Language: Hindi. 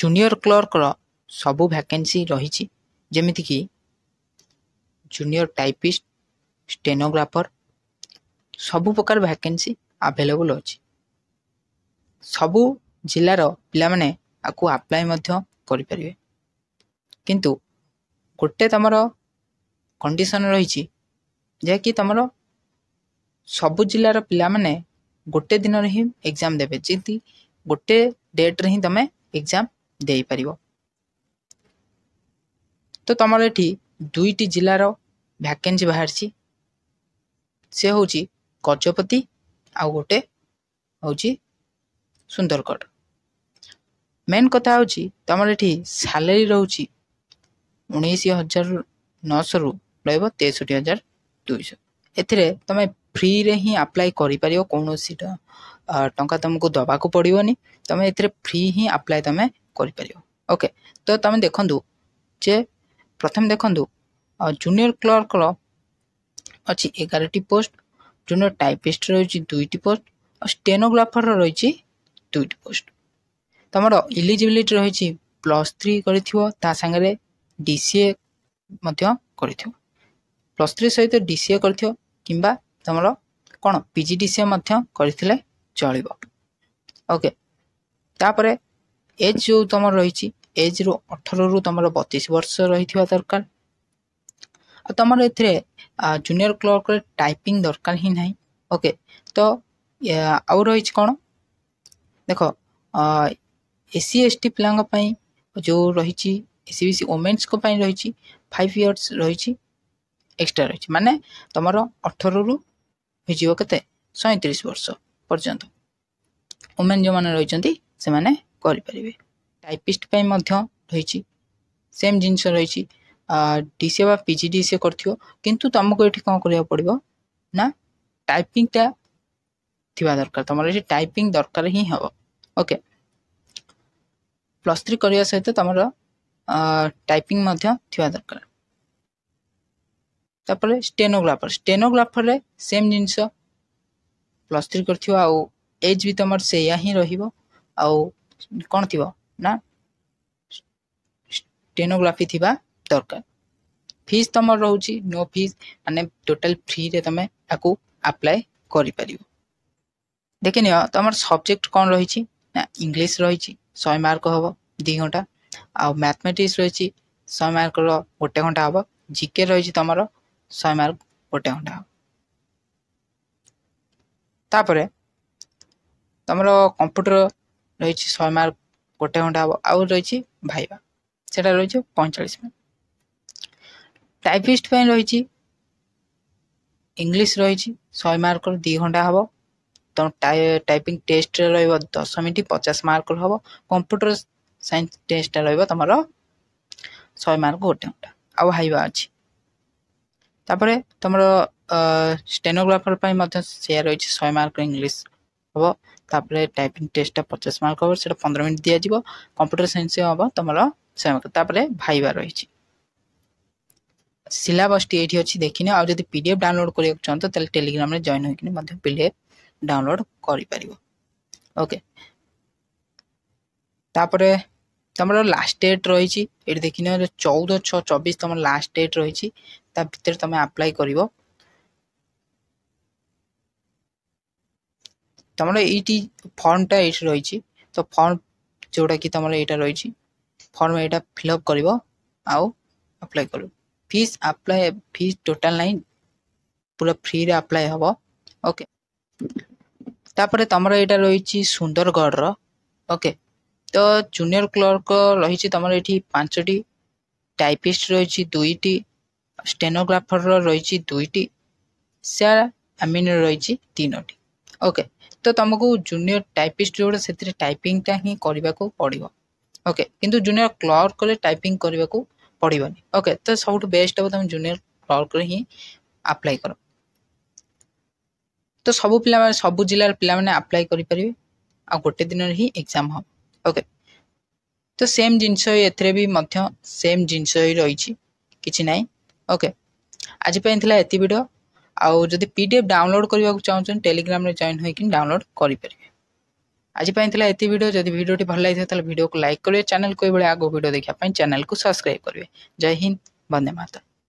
जूनियर क्लर्क सबू वैकेंसी रही जेमिति कि जूनियर टाइपिस्ट स्टेनोग्राफर सबू प्रकार वैकेंसी अवेलेबल अच्छी सबू जिलार पिला माने आकु अप्लाई मध्य करि परिबे किंतु गोटे तमर कंडीशन रही जे कि तमर सबू जिलार पिला माने गोटे दिन ही एग्जाम देबे जेति गोटे डेट रे ही तमे एग्जाम देई परिबो। तो तमर एठी दुईटी जिलार वैकेंसी बाहरची से होची गजपति आ गोटे होची सुंदरगढ़। मेन कथा होची तमर एठी सैलरी रहउची 19,900 रु रहबो 63,200। एथिरे तमे फ्री रे ही अप्लाई करि परियो कोनोसी टंका तुमको दबाको पड़िबोनी तमे एथिरे फ्री ही अप्लाई तमे करि परियो। ओके तो तमे देखंदु जे प्रथम देखंदु जूनियर क्लर्क रो अछि 11टी पोस्ट जूनियर टाइपिस्ट रही 2टी पोस्ट और स्टेनोग्राफर रही 2टी पोस्ट। तमर इलिजिबिलिटी रही +3 करिथियो ता संगे डीसीए मध्य करिथियो +3 सहित डीसीए करिथियो किंबा तमर कोन पीजीडीसीए मध्य करिथिले चलिबो। ओके तापरे एज जो तमर रही एज रो 18 रु तमर 32 वर्ष रहिथिबा दरकार आ तमर एथरे जूनियर क्लर्क रे टाइपिंग दरकार ही नहीं। ओके तो आउ रही कोन देखो एससी एसटी पिलांग पई जो रही एससीबीसी वुमेन्स को पई रही 5 इयर्स रही एक्स्ट्रा रही माने तमर 18 रु हिजियो कते 37 वर्ष पर्यंत वुमेन जो माने रही से माने करि परिबे। टाइपिस्ट पई मध्य रही सेम जिंस रही डीसीए बा पीजीडीसीए करथियो किंतु तुमको एठी कोन करिया पड़िबो ना टाइपिंग ता थिबा दरकार तमर एठी टाइपिंग दरकार ही हबो। ओके +3 करिया सहित तमर टाइपिंग मध्य थिबा दरकार। तापरे स्टेनोग्राफर रे सेम जिंस +3 करथियो आ एज भी तमर से या ही रहिबो आ कोन थिबो ना स्टेनोग्राफी थिबा दरकार। फीस तमर रहउची नो फीस माने टोटल फ्री रे तमे आकु अप्लाई करि परिबो। देखिनियो तमर सब्जेक्ट कोन रहिची ना इंग्लिश रहिची 100 मार्क हबो 2 घंटा आ मैथमेटिक्स रहिची 100 मार्क रो 1 घंटा हबो जीके रहिची तमर 100 मार्क 1 घंटा हबो। तापरे तमर कंप्यूटर रहिची 100 मार्क 1 घंटा हबो आ रहिची भाइबा सेटा रहिची 45 मिनिट। टाइपिस्ट पे रही इंग्लिश रही 100 मार्क 2 घंटा हम तो टाइपिंग टेस्ट रही 10 मिनट 50 मार्क हम कंप्यूटर साइंस टेस्ट रही तुम 100 मार्क 1 घंटा आ हाइवा अच्छी। तापर तुम स्टेनोग्राफर से रही 100 मार्क इंग्लिश हम तापर टाइपिंग टेस्ट 50 मार्क हम से 15 मिनट दि जाव कंप्यूटर साइंस हम तुम 100 मार्क तापर भाइवा रही सिलेबस टी एठी अछि देखिने आ जदि पीडीएफ डाउनलोड करियो चाहतो तले टेलीग्राम रे जॉइन होइकिने मध्ये पीडीएफ डाउनलोड करि परिबो। ओके तापरे तमरो लास्ट डेट रहिछि एठी देखिने 14/6/24 तमर लास्ट डेट रहिछि ता भीतर तमे अप्लाई करिवो। तमरो एठी फॉर्म टा एठी रहिछि तो फॉर्म जोडा कि तमरो एटा रहिछि फॉर्म एटा फिल अप करिवो आ अप्लाई करिवो। फीस अप्लाई फीस टोटल नहीं पूरा फ्री रे अप्लाई हबो। ओके तापरे तमरो एटा रहिछि सुंदरगढ़ रो। ओके तो जूनियर क्लर्क रहिछि तमरो एठी 5टी टाइपिस्ट रहिछि 2टी स्टेनोग्राफर रहिछि 2टी से अमीन रहिछि 3टी। ओके तो तुमको जूनियर टाइपिस्ट जोड़ से टाइपिंग टा ही करबा को पड़िबो। ओके किंतु जूनियर क्लर्क रे टाइपिंग करबा को पड़िबनी। ओके तो सबटु बेस्ट हो तुम जूनियर क्लर्क रे ही अप्लाई करो तो सब पिला माने सब जिल्ला पिला माने अप्लाई करि परिबे आ गोटे दिन ही एग्जाम हो। ओके तो सेम जिंस एथरे भी मध्य सेम जिंस ही रहिछि किछि नाही। ओके आज पे थिला एति वीडियो आ जदि पीडीएफ डाउनलोड करबा को चाहछन टेलीग्राम रे जॉइन होई कि डाउनलोड करि परिबे। आज ये वीडियो जदि वीडियोटी भल लगी तो वीडियो को लाइक करेंगे चैनल को ये आगो वीडियो देखा चैनल को सब्सक्राइब करेंगे। जय हिंद, वंदे मातरम।